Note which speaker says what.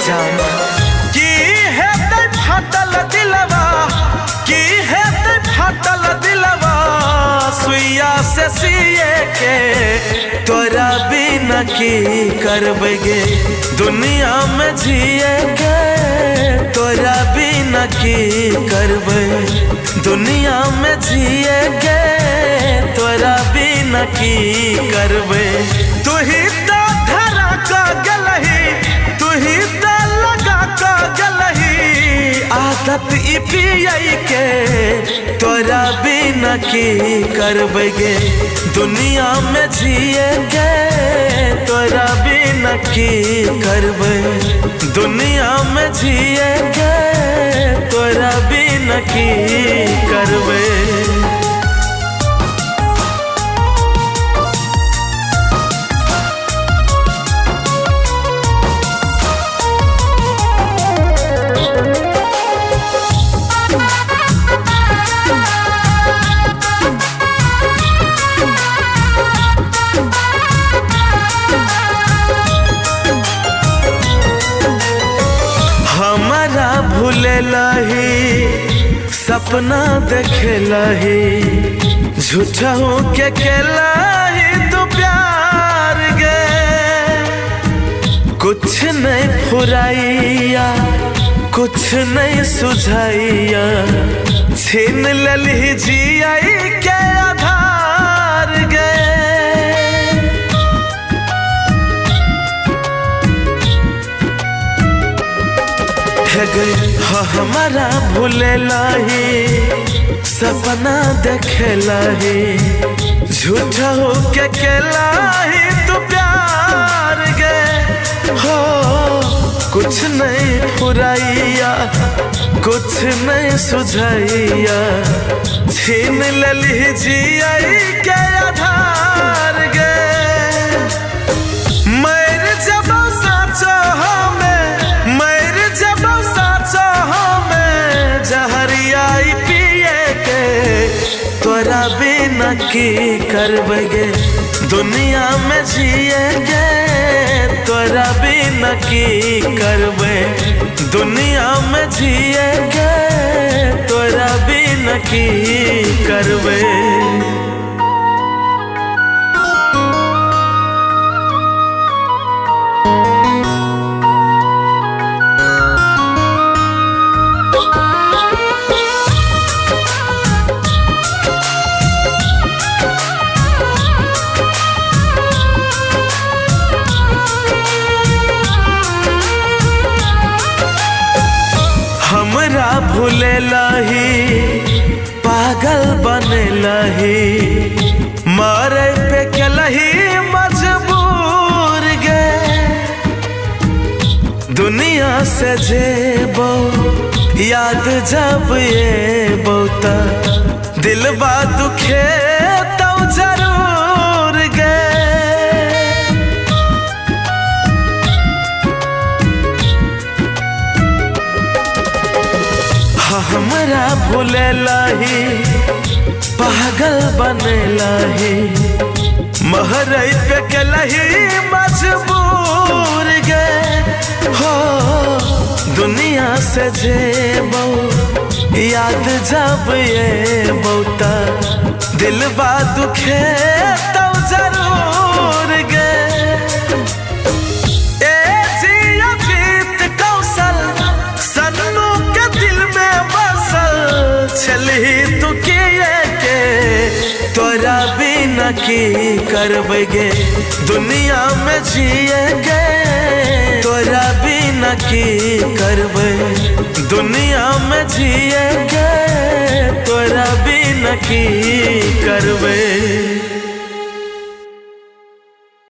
Speaker 1: जान की है ते फाटल दिलवा, की है ते फाटल दिलवा सुइया से सिए के तोरा बिना की करबगे दुनिया में जिए के, तोरा बिना की करबे दुनिया में जिए के, तोरा बिना की करबे। तू ही तो धरा का गलही, तू ही तो लगा का गलही आदत ई पियई के तोरा बिना की करबगे दुनिया में जिए के, तोरा बिना की करबे दुनिया में जिए के, तोरा बिना की करबे। हमारा भूले लही सपना देखे लही झूठा हो के लही तू प्यार गे, कुछ नहीं फुराइया कुछ नहीं सुझाइया छीन लली जियाई के आधार गे। हमारा भूले लही सपना देखे लही झूठा हो के लही तू प्यार गे हो, कुछ नहीं फुराइया कुछ नहीं सुझाइया छीन लली जियाई के आधार गे। मर जब साचो हमें, मर जब साचो हमें जहरियाई पिए के तोरा बिना की करबगे दुनिया में जिएगे, तोरा बिना की करबे दुनिया में जिएगे, तोरा बिना की करबे। हमरा भूले लही पागल बने लही मरे पे के लही मजबूर गे, दुनिया से जेबो याद जब ये बहुता दिलबा दुखे तो जरूर गे। हमरा भूले लही पागल बने लही महरई पे के लही मजबूर गे हो, दुनिया से जेबो याद जब ये बहुता दिलबा दुखे तो जरूर गे। चली तू किए के तोरा बिना की करबगे दुनिया में जिएगे, तोरा बिना की करबे दुनिया में जिएगे, तोरा बिना की करबे।